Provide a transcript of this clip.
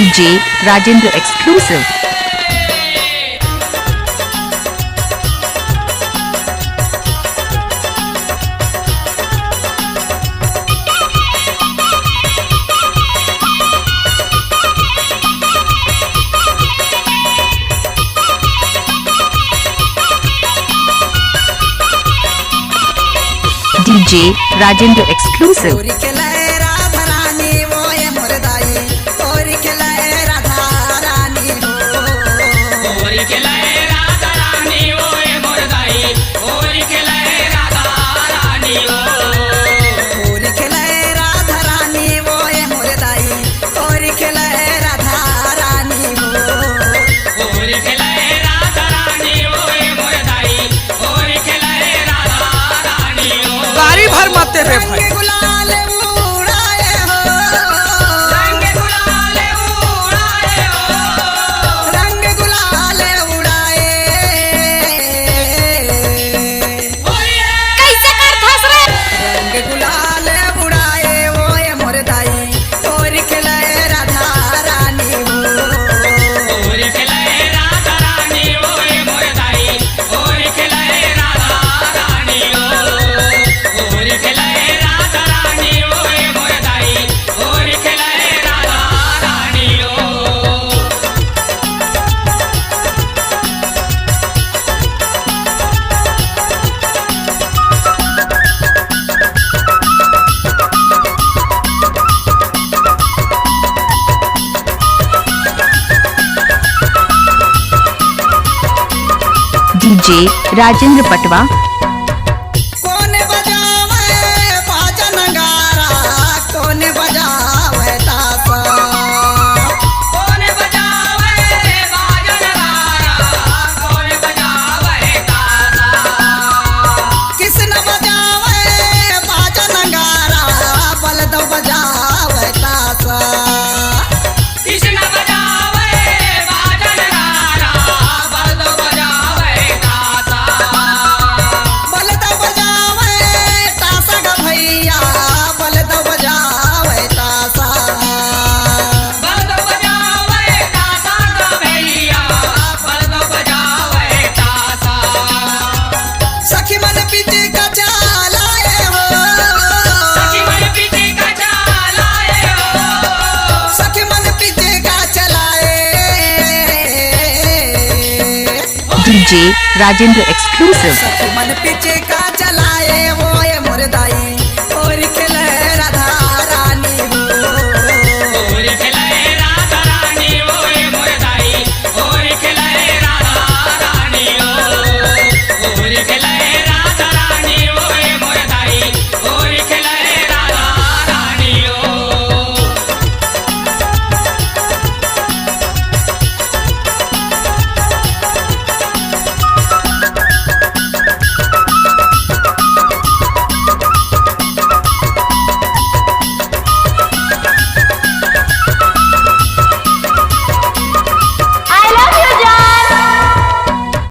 DJ Rajendra exclusive. DJ Rajendra exclusive. भर मत रे भाई DJ Rajendra Patwa. कौन बजावे बाजा नगारा, कौन बजावे ताशा, कौन बजावे बाजा नगारा, कौन बजावे ताशा, किसने बजावे बाजा नगारा, बलद बजावे ताशा, किसने बजावे बाजा नगारा, बलद बजावे बलद बजावे ताशा ग भैया, बलद बजावे ताशा, बलद बजावे ताशा ग भैया, बलद बजावे ताशा। सखी मन पीछे का चलाए हो, सखी मन पीछे का चलाए हो, सखी मन पीछे का चलाए। DJ Rajendra exclusive. सखी मन पीछे का चलाए वो ये मुर्दाई